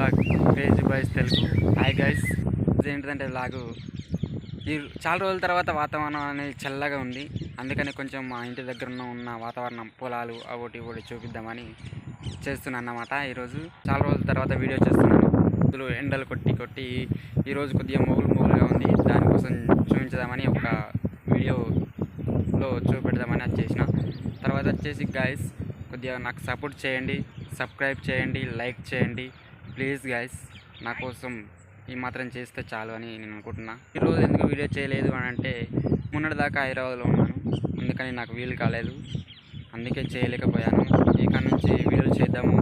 Blog crazy boys Telugu. Hi guys, ఏంటిదంటే blog చాలా రోజుల తర్వాత వాతావరణం అనేది చల్లగా ఉంది. అందుకని కొంచెం మా ఇంటి దగ్గర ఉన్న వాతావరణం పొలాలు ఒకటి ఒకటి చూపిద్దామని చేస్తున్నాను అన్నమాట. ఈరోజు చాలా రోజుల తర్వాత వీడియో చేస్తున్నాను. ఇందులో ఎండలు కొట్టి ఈరోజు కొద్దిగా మొగులుగా ఉంది. దానికోసం చూపించదామని ఒక వీడియోలో చూపెడదామని వచ్చేసిన. తర్వాత వచ్చేసి గైస్ కొద్దిగా నాకు సపోర్ట్ చేయండి, సబ్స్క్రైబ్ చేయండి, లైక్ చేయండి ప్లీజ్ గైస్. నా కోసం ఈ మాత్రం చేస్తే చాలు అని నేను అనుకుంటున్నా. ఈరోజు ఎందుకు వీడియో చేయలేదు అని అంటే మొన్నటిదాకా హైదరాబాద్లో ఉన్నాను, అందుకని నాకు వీలు కాలేదు, అందుకే చేయలేకపోయాను. ఇక నుంచి వీడియోలు చేద్దాము,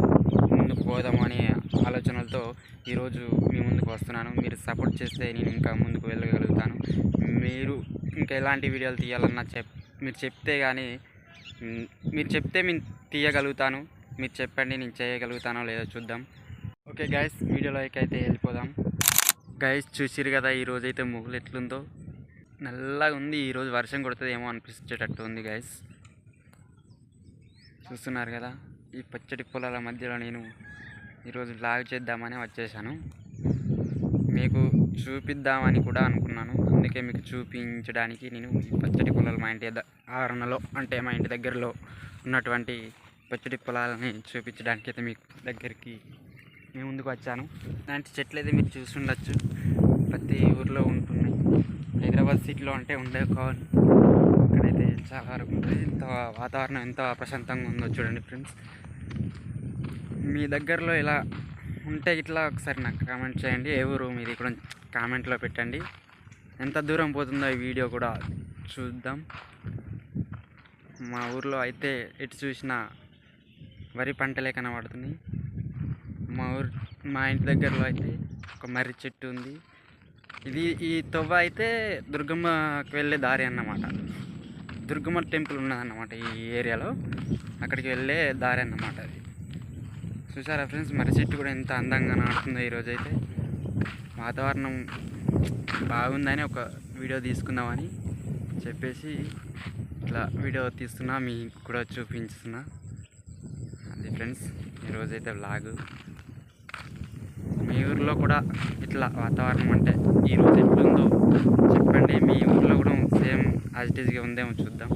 ముందుకు పోదాము అనే ఆలోచనలతో ఈరోజు మీ ముందుకు వస్తున్నాను. మీరు సపోర్ట్ చేస్తే నేను ఇంకా ముందుకు వెళ్ళగలుగుతాను. మీరు ఇంకా ఎలాంటి వీడియోలు తీయాలన్నా మీరు చెప్తే కానీ మీరు చెప్తే నేను తీయగలుగుతాను. మీరు చెప్పండి, నేను చేయగలుగుతానో లేదో చూద్దాం. ఓకే గైస్, వీడియోలోకి అయితే వెళ్ళిపోదాం. గైస్ చూసిరు కదా ఈరోజు అయితే ముగ్గులు ఎట్లుందో, నల్లగా ఉంది. ఈరోజు వర్షం కొడుతుందేమో అనిపించేటట్టు ఉంది గైస్. చూస్తున్నారు కదా, ఈ పచ్చడి పొలాల మధ్యలో నేను ఈరోజు బ్లాగ్ చేద్దామని వచ్చేసాను. మీకు చూపిద్దామని కూడా అనుకున్నాను, అందుకే మీకు చూపించడానికి నేను పచ్చడి పొలాలు మా ఇంటి ఆవరణలో అంటే మా ఇంటి దగ్గరలో ఉన్నటువంటి పచ్చడి పొలాలని చూపించడానికి అయితే మీకు దగ్గరికి మేము ముందుకు వచ్చాను. ఇలాంటి చెట్లు అయితే మీరు చూస్తుండొచ్చు, ప్రతి ఊర్లో ఉంటున్నాయి. హైదరాబాద్ సిటీలో అంటే ఉండేవి కావాలి, ఇక్కడైతే చాలా వరకు ఉంటుంది. ఎంత వాతావరణం ఎంత ప్రశాంతంగా ఉందో చూడండి ఫ్రెండ్స్. మీ దగ్గరలో ఇలా ఉంటే ఇట్లా ఒకసారి నాకు కామెంట్ చేయండి. ఏ ఊరు మీది కూడా కామెంట్లో పెట్టండి. ఎంత దూరం పోతుందో ఈ వీడియో కూడా చూద్దాం. మా ఊర్లో అయితే ఎటు చూసినా వరి పంటలే కనబడుతున్నాయి. మా ఇంటి దగ్గరలో అయితే ఒక మర్రి చెట్టు ఉంది. ఈ తొవ్వ అయితే దుర్గమ్మకి వెళ్ళే దారి అన్నమాట. దుర్గమ్మ టెంపుల్ ఉన్నదన్నమాట ఈ ఏరియాలో, అక్కడికి వెళ్ళే దారి అన్నమాట అది. చూసారా ఫ్రెండ్స్, మర్రి చెట్టు కూడా ఎంత అందంగా నాటుతుందో. ఈరోజైతే వాతావరణం బాగుందని ఒక వీడియో తీసుకుందామని చెప్పేసి ఇట్లా వీడియో తీస్తున్నా, మీకు కూడా చూపించుతున్నా. అది ఫ్రెండ్స్ ఈరోజైతే వ్లాగు. మీ ఊర్లో కూడా ఇట్లా వాతావరణం అంటే ఈరోజు ఎట్లుందో చెప్పండి. మీ ఊర్లో కూడా సేమ్ యాజ్ ఇట్ ఈజ్గా ఉందేమో చూద్దాం.